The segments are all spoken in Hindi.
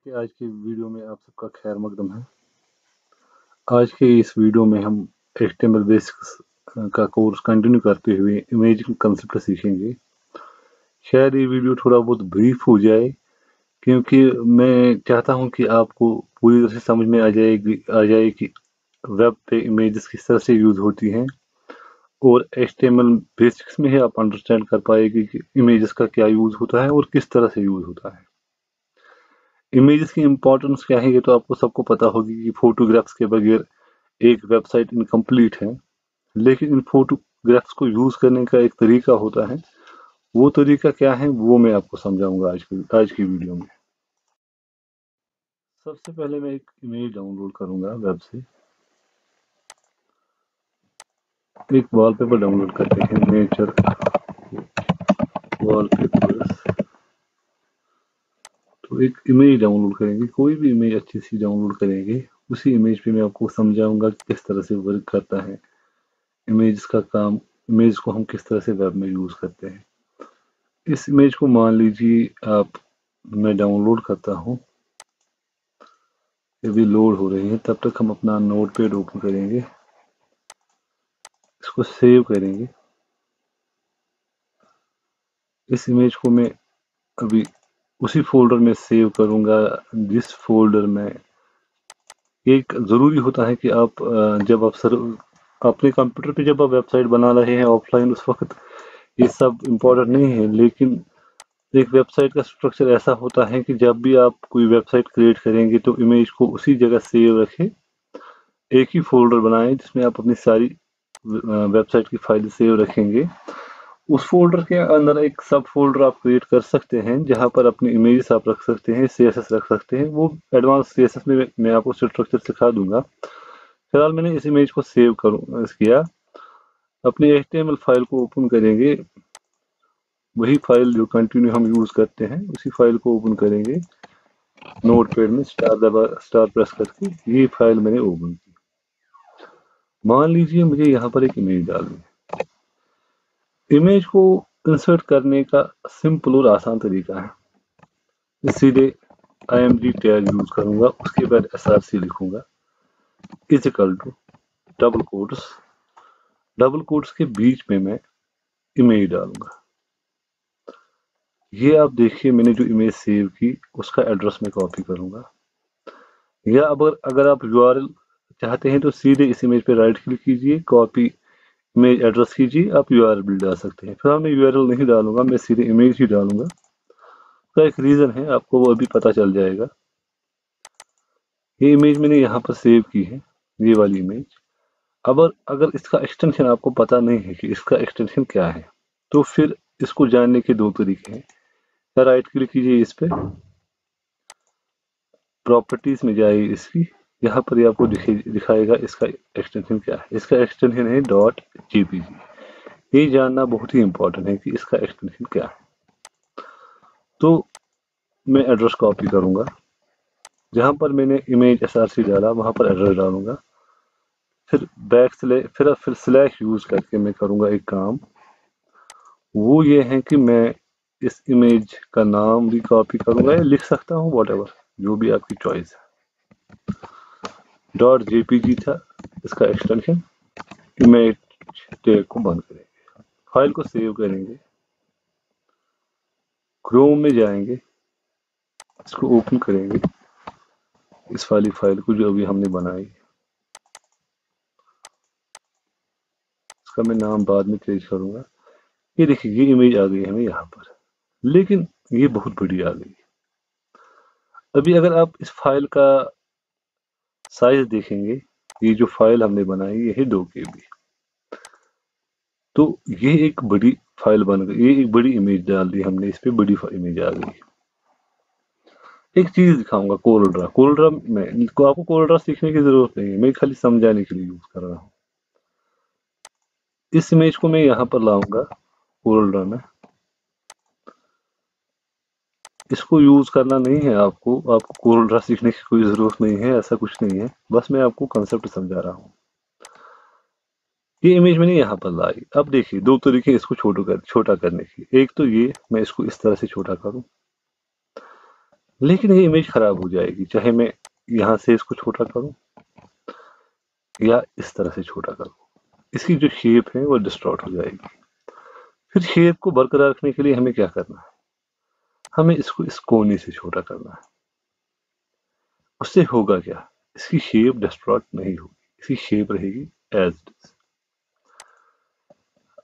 के आज की वीडियो में आप सबका खैर मकदम है। आज के इस वीडियो में हम HTML बेसिक्स का कोर्स कंटिन्यू करते हुए इमेजिंग कंसेप्ट सीखेंगे। शायद ये वीडियो थोड़ा बहुत ब्रीफ हो जाए क्योंकि मैं चाहता हूं कि आपको पूरी तरह से समझ में आ जाए कि वेब पे इमेजेस किस तरह से यूज होती हैं और HTML बेसिक्स में ही आप अंडरस्टैंड कर पाएंगे कि इमेजेस का क्या यूज होता है और किस तरह से यूज होता है। इमेजेस की इंपॉर्टेंस क्या है ये तो आपको सबको पता होगी कि फोटोग्राफ्स के बगैर एक वेबसाइट इनकम्प्लीट है, लेकिन इन फोटोग्राफ्स को यूज करने का एक तरीका होता है। वो तरीका क्या है वो मैं आपको समझाऊंगा आज की वीडियो में। सबसे पहले मैं एक इमेज डाउनलोड करूंगा वेब से। एक वॉलपेपर डाउनलोड करते हैं, नेचर वॉलपेपर्स। तो एक इमेज डाउनलोड करेंगे, कोई भी इमेज अच्छी सी डाउनलोड करेंगे। उसी इमेज पे मैं आपको समझाऊंगा कि किस तरह से वर्क करता है इमेज का काम। इमेज को हम किस तरह से वेब में यूज करते हैं। इस इमेज को मान लीजिए मैं डाउनलोड करता हूँ, ये भी लोड हो रही है। तब तक हम अपना नोटपैड ओपन करेंगे, इसको सेव करेंगे। इस इमेज को मैं अभी उसी फोल्डर में सेव करूंगा जिस फोल्डर में एक ज़रूरी होता है कि आप जब आप अपने कंप्यूटर पे जब आप वेबसाइट बना रहे हैं ऑफलाइन, उस वक्त ये सब इम्पोर्टेंट नहीं है। लेकिन एक वेबसाइट का स्ट्रक्चर ऐसा होता है कि जब भी आप कोई वेबसाइट क्रिएट करेंगे तो इमेज को उसी जगह सेव रखें। एक ही फोल्डर बनाएं जिसमें आप अपनी सारी वेबसाइट की फाइल सेव रखेंगे। उस फोल्डर के अंदर एक सब फोल्डर आप क्रिएट कर सकते हैं जहां पर अपनी इमेजेस आप रख सकते हैं, CSS रख सकते हैं। वो एडवांस CSS में मैं आपको स्ट्रक्चर सिखा दूंगा। फिलहाल मैंने इस इमेज को सेव किया। अपनी HTML फाइल को ओपन करेंगे, वही फाइल जो कंटिन्यू हम यूज करते हैं उसी फाइल को ओपन करेंगे। नोटपैड में स्टार प्रेस करके ये फाइल मैंने ओपन की। मान लीजिए मुझे यहाँ पर एक इमेज डालनी है। इमेज को इंसर्ट करने का सिंपल और आसान तरीका है। सीधे IMG टैग यूज करूंगा, उसके बाद SRC लिखूंगा is equal to double quotes के बीच में मैं इमेज डालूंगा। ये आप देखिए मैंने जो इमेज सेव की उसका एड्रेस में कॉपी करूंगा। या अगर आप URL चाहते हैं तो सीधे इस इमेज पे राइट क्लिक कीजिए, कॉपी इमेज एड्रेस कीजिए, आप URL भी डाल सकते हैं। फिलहाल मैं URL नहीं डालूंगा, मैं सीधे इमेज ही डालूंगा। उसका एक रीजन है, आपको वो अभी पता चल जाएगा। ये इमेज मैंने यहाँ पर सेव की है, ये वाली इमेज। अब अगर इसका एक्सटेंशन आपको पता नहीं है कि इसका एक्सटेंशन क्या है, तो फिर इसको जानने के दो तरीके हैं। या राइट क्लिक कीजिए इस पे, प्रॉपर्टीज में जाइए इसकी, यहाँ पर ये आपको दिखाएगा इसका एक्सटेंशन क्या है। इसका एक्सटेंशन है .jpg। ये जानना बहुत ही इंपॉर्टेंट है कि इसका एक्सटेंशन क्या है। तो मैं एड्रेस कॉपी करूंगा, जहां पर मैंने इमेज SRC डाला वहां पर एड्रेस डालूंगा। फिर स्लैश यूज करके मैं करूंगा एक काम। वो ये है कि मैं इस इमेज का नाम भी कॉपी करूंगा या लिख सकता हूँ, वॉटेवर, जो भी आपकी चॉइस है। .jpg था इसका एक्सटेंशन। इमेज टैग को बंद करेंगे, फाइल को सेव करेंगे, क्रोम में जाएंगे, इसको ओपन करेंगे, इस वाली फाइल को जो अभी हमने बनाई। इसका मैं नाम बाद में चेंज करूंगा। ये देखिए ये इमेज आ गई हमें यहाँ पर, लेकिन ये बहुत बड़ी आ गई। अभी अगर आप इस फाइल का साइज देखेंगे, ये जो फाइल हमने बनाई ये है 2 KB। तो ये एक बड़ी फाइल बन गई, ये एक बड़ी इमेज डाल दी हमने, इस पे बड़ी इमेज आ गई। एक चीज दिखाऊंगा, कोलड्रा में को आपको कोलड्रा सीखने की जरूरत नहीं है, मैं खाली समझाने के लिए यूज कर रहा हूँ। इस इमेज को मैं यहाँ पर लाऊंगा कोलड्रा में। इसको यूज करना नहीं है आपको कोलड्रा सीखने की कोई जरूरत नहीं है, ऐसा कुछ नहीं है। बस मैं आपको कंसेप्ट समझा रहा हूँ। ये इमेज मैंने यहाँ पर लाई। अब देखिए दो तरीके इसको छोटा करने की। एक तो ये, मैं इसको इस तरह से छोटा करूँ। लेकिन ये इमेज खराब हो जाएगी, चाहे मैं यहाँ से इसको छोटा करूं या इस तरह से छोटा करूं, इसकी जो शेप है वो डिस्टॉर्ट हो जाएगी। फिर शेप को बरकरार रखने के लिए हमें क्या करना है, हमें इसको इस कोने से छोटा करना है। उससे होगा क्या, इसकी शेप डिस्टॉर्ट नहीं होगी, इसकी शेप रहेगी एज इट इज।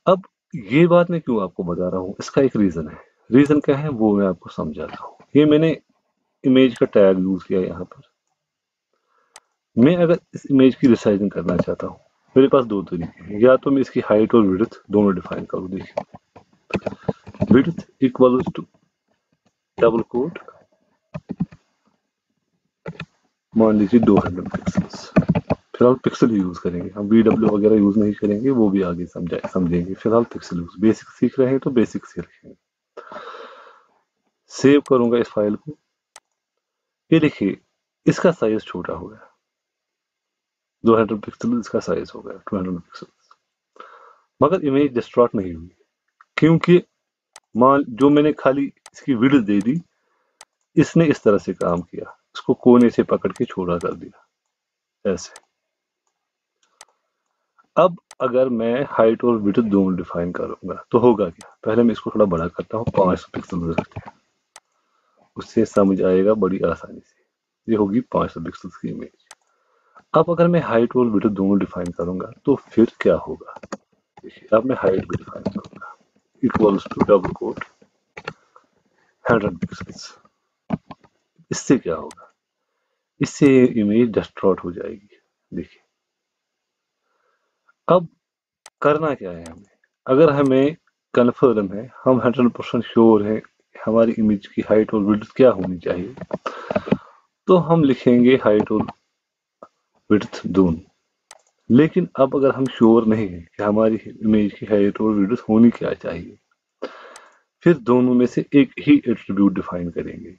अब ये बात मैं क्यों आपको बता रहा हूँ, इसका एक रीजन है। रीजन क्या है वो मैं आपको समझाता हूँ। ये मैंने इमेज का टैग यूज किया यहाँ पर। मैं अगर इस इमेज की रिसाइजिंग करना चाहता हूँ, मेरे पास दो तरीके हैं। या तो मैं इसकी हाइट और विड्थ दोनों डिफाइन करूँ। देखिए, width equal to double quote, मान लीजिए 200 पिक्सल्स। फिलहाल पिक्सल यूज करेंगे हम, VW वगैरह यूज नहीं करेंगे, वो भी आगे समझेंगे। फिलहाल पिक्सल यूज, बेसिक सीख रहे हैं तो बेसिक सीख रखेंगे। सेव करूंगा इस फाइल को। ये देखिए, इसका साइज छोटा हो गया, 200 पिक्सल इसका साइज हो गया 200 पिक्सल, मगर इमेज डिस्टॉर्ट नहीं हुई, क्योंकि मान जो मैंने खाली इसकी विड्थ दे दी, इसने इस तरह से काम किया, इसको कोने से पकड़ के छोटा कर दिया ऐसे। अब अगर मैं हाइट और विड्थ दोनों डिफाइन करूंगा तो होगा क्या, पहले मैं इसको थोड़ा बड़ा करता हूँ, 500 पिक्सल रखते हैं, उससे समझ आएगा बड़ी आसानी से। ये होगी 500 पिक्सल की इमेज। अब अगर मैं हाइट और विड्थ दोनों डिफाइन करूंगा तो फिर क्या होगा, देखिए अब मैं हाइट भी डिफाइन करूंगा, equals to double quote 100 pixels. इससे क्या होगा, इससे इमेज डिस्टॉर्ट हो जाएगी। देखिए, अब करना क्या है हमें, अगर हमें कन्फर्म है, हम 100% श्योर है हमारी इमेज की हाइट और विड्थ क्या होनी चाहिए, तो हम लिखेंगे हाइट और विड्थ दोनों। लेकिन अब अगर हम श्योर नहीं है कि हमारी इमेज की हाइट और विड्थ होनी क्या चाहिए, फिर दोनों में से एक ही एट्रीब्यूट डिफाइन करेंगे।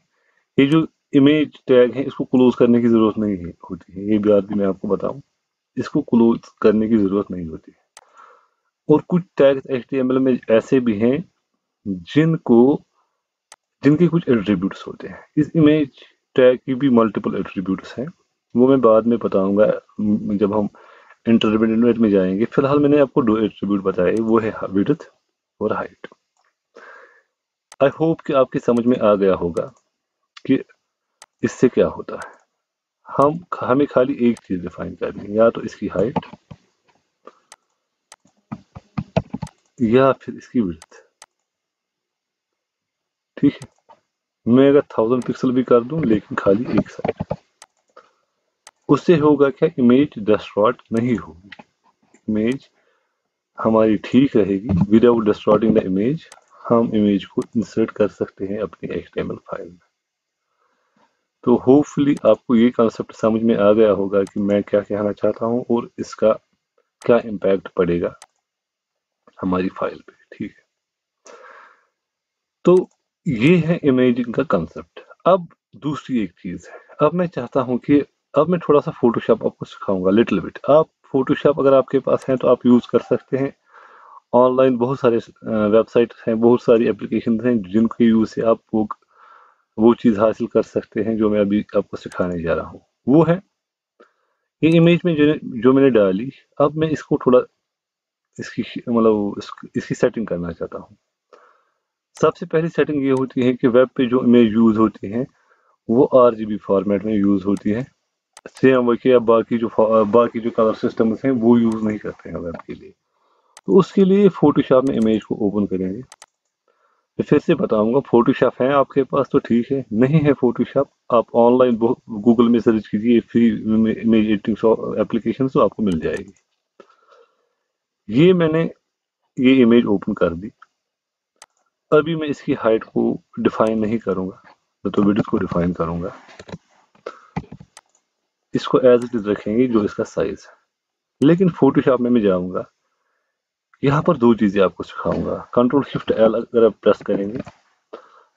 ये जो इमेज टैग है इसको क्लोज करने की जरूरत नहीं है होती है, ये बात भी मैं आपको बताऊं, इसको क्लोज करने की जरूरत नहीं होती। और कुछ टैग्स HTML में ऐसे भी हैं जिनके कुछ एट्रीब्यूट्स होते हैं। इस इमेज टैग की भी मल्टीपल एट्रीब्यूट्स हैं, वो मैं बाद में बताऊंगा जब हम इंटरमीडिएट में जाएंगे। फिलहाल मैंने आपको दो एट्रीब्यूट बताए, वो है विड्थ और हाइट। आई होप कि आपकी समझ में आ गया होगा कि इससे क्या होता है। हमें खाली एक चीज डिफाइन करनी है, या तो इसकी हाइट या फिर इसकी विड्थ। ठीक है, मैं अगर 1000 पिक्सल भी कर दूं लेकिन खाली एक साइड, उससे होगा क्या, इमेज डिस्टॉर्ट नहीं होगी, इमेज हमारी ठीक रहेगी। विदाउट डिस्टॉर्टिंग द इमेज हम इमेज को इंसर्ट कर सकते हैं अपनी HTML फाइल में। तो होपफुली आपको ये कॉन्सेप्ट समझ में आ गया होगा कि मैं क्या कहना चाहता हूँ और इसका क्या इम्पैक्ट पड़ेगा हमारी फाइल पे। ठीक है, तो ये है इमेजिंग का कंसेप्ट। अब दूसरी एक चीज है, अब मैं चाहता हूं कि अब मैं थोड़ा सा फोटोशॉप आपको सिखाऊंगा, लिटिल बिट। आप फोटोशॉप अगर आपके पास है तो आप यूज कर सकते हैं। ऑनलाइन बहुत सारे वेबसाइट हैं, बहुत सारी एप्लीकेशन हैं जिनके यूज से आप वो चीज हासिल कर सकते हैं जो मैं अभी आपको सिखाने जा रहा हूँ। वो है ये इमेज में जो मैंने डाली, अब मैं इसको थोड़ा इसकी मतलब इसकी सेटिंग करना चाहता हूँ। सबसे पहली सेटिंग ये होती है कि वेब पे जो इमेज यूज होती है वो RGB फॉर्मेट में यूज होती है। सेम वही या बाकी जो कलर सिस्टम्स हैं वो यूज नहीं करते हैं वेब के लिए। तो उसके लिए फोटोशॉप में इमेज को ओपन करेंगे। मैं फिर से बताऊंगा, फोटोशॉप है आपके पास तो ठीक है, नहीं है फोटोशॉप आप ऑनलाइन गूगल में सर्च कीजिए फ्री इमेज एडिटिंग एप्लीकेशन, तो आपको मिल जाएगी। ये मैंने ये इमेज ओपन कर दी। अभी मैं इसकी हाइट को डिफाइन नहीं करूंगा, मैं तो विड्थ को डिफाइन करूंगा। इसको एज इट इज रखेंगे जो इसका साइज है। लेकिन फोटोशॉप में मैं जाऊंगा, यहाँ पर दो चीजें आपको सिखाऊंगा। Ctrl+Shift+L अगर आप प्रेस करेंगे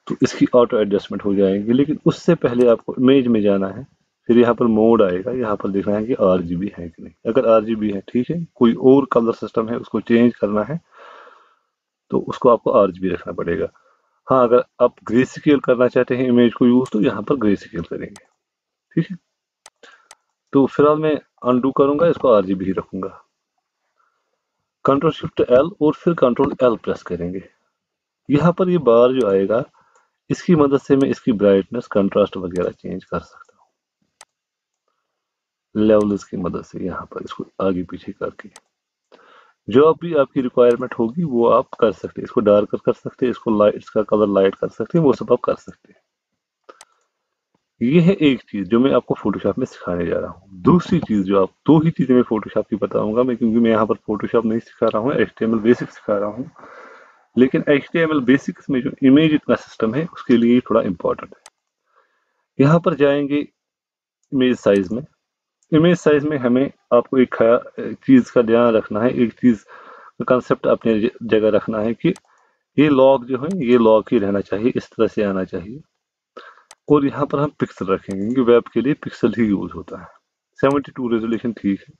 तो इसकी ऑटो एडजस्टमेंट हो जाएगी, लेकिन उससे पहले आपको इमेज में जाना है। फिर यहाँ पर मोड आएगा, यहाँ पर देखना है कि RGB है कि नहीं। अगर RGB है ठीक है, कोई और कलर सिस्टम है उसको चेंज करना है तो उसको आपको RGB रखना पड़ेगा। हाँ, अगर आप ग्रे स्केल करना चाहते हैं इमेज को यूज तो यहाँ पर ग्रे स्केल करेंगे। ठीक है, तो फिलहाल मैं अनडू करूंगा, इसको आरजीबी ही रखूंगा। कंट्रोल शिफ्ट एल और फिर कंट्रोल एल प्रेस करेंगे। यहाँ पर ये बार जो आएगा इसकी मदद से मैं इसकी ब्राइटनेस, कंट्रास्ट वगैरह चेंज कर सकता हूँ लेवल्स की मदद से, यहाँ पर इसको आगे पीछे करके। जो भी आपकी रिक्वायरमेंट होगी वो आप कर सकते हैं। इसको डार्कर कर सकते हैं, इसको लाइट, इसका कलर लाइट कर सकते हैं, वो सब आप कर सकते हैं। ये है एक चीज जो मैं आपको फोटोशॉप में सिखाने जा रहा हूँ। दूसरी चीज जो आप, दो ही चीजें मैं फोटोशॉप की बताऊंगा मैं, क्योंकि मैं यहाँ पर फोटोशॉप नहीं सिखा रहा हूँ, एचटीएमएल बेसिक सिखा रहा हूँ। लेकिन एचटीएमएल बेसिक्स में जो इमेज का सिस्टम है उसके लिए थोड़ा इंपॉर्टेंट है। यहाँ पर जाएंगे इमेज साइज में। इमेज साइज में हमें आपको एक चीज का ध्यान रखना है, एक चीज का कंसेप्ट अपने जगह रखना है कि ये लॉग जो है ये लॉग ही रहना चाहिए, इस तरह से आना चाहिए। और यहाँ पर हम पिक्सल रखेंगे क्योंकि वेब के लिए पिक्सल ही यूज होता है। 72 रेजोल्यूशन ठीक है।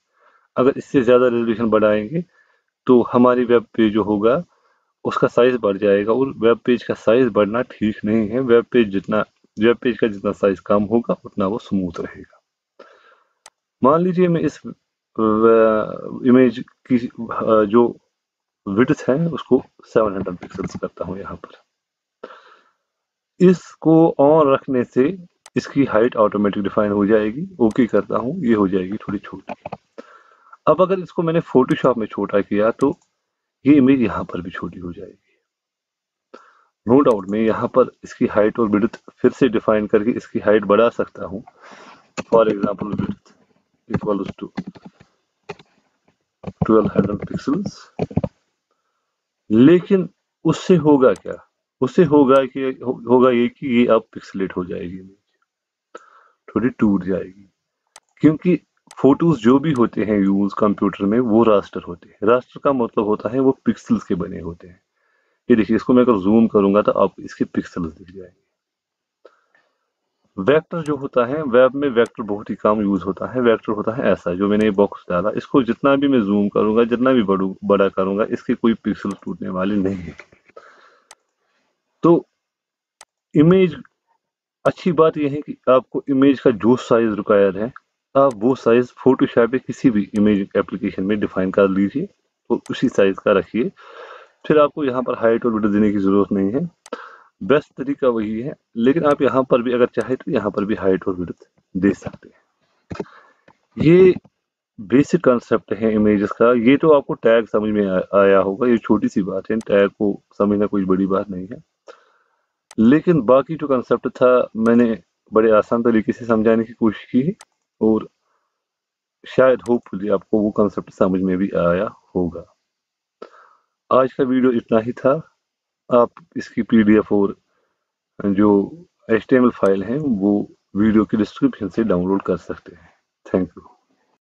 अगर इससे ज्यादा रेजोल्यूशन बढ़ाएंगे तो हमारी वेब पेज जो होगा उसका साइज बढ़ जाएगा, और वेब पेज का साइज बढ़ना ठीक नहीं है। वेब पेज का जितना साइज कम होगा उतना वो स्मूथ रहेगा। मान लीजिए मैं इस इमेज की जो विड्थ है उसको 700 पिक्सल्स करता हूँ यहाँ पर। इसको ऑन रखने से इसकी हाइट ऑटोमेटिक डिफाइन हो जाएगी। ओके करता हूँ, ये हो जाएगी थोड़ी छोटी। अब अगर इसको मैंने फोटोशॉप में छोटा किया तो ये इमेज यहाँ पर भी छोटी हो जाएगी। नो डाउट मैं यहाँ पर इसकी हाइट और विड्थ फिर से डिफाइन करके इसकी हाइट बढ़ा सकता हूँ। For example width equals to 1200 pixels. लेकिन उससे होगा क्या? उससे होगा ये कि ये अब पिक्सलेट हो जाएगी, थोड़ी टूट जाएगी। क्योंकि फोटोज जो भी होते हैं यूज कंप्यूटर में वो रास्टर होते हैं। रास्टर का मतलब होता है वो पिक्सल्स के बने होते हैं। ये देखिए, इसको मैं अगर जूम करूंगा तो आप इसके पिक्सल्स दिख जाएंगे। वेक्टर जो होता है, वेब में वेक्टर बहुत ही कम यूज होता है। वेक्टर होता है ऐसा, जो मैंने बॉक्स डाला, इसको जितना भी मैं जूम करूंगा, जितना भी बड़ा करूंगा, इसके कोई पिक्सल टूटने वाले नहीं है। तो इमेज, अच्छी बात यह है कि आपको इमेज का जो साइज रिक्वायर है आप वो साइज फोटोशॉप या किसी भी इमेज एप्लीकेशन में डिफाइन कर लीजिए और उसी साइज का रखिए। फिर आपको यहाँ पर हाइट और विड्थ देने की जरूरत नहीं है। बेस्ट तरीका वही है। लेकिन आप यहाँ पर भी अगर चाहे तो यहाँ पर भी हाइट और विड्थ दे सकते हैं। ये बेसिक कंसेप्ट है इमेजेस का। ये तो आपको टैग समझ में आया होगा, ये छोटी सी बात है, टैग को समझना कोई बड़ी बात नहीं है। लेकिन बाकी जो कंसेप्ट था मैंने बड़े आसान तरीके से समझाने की कोशिश की है, और शायद होपफुली आपको वो कंसेप्ट समझ में भी आया होगा। आज का वीडियो इतना ही था। आप इसकी पीडीएफ और जो एचटीएमएल फाइल है वो वीडियो की डिस्क्रिप्शन से डाउनलोड कर सकते हैं। Thank you.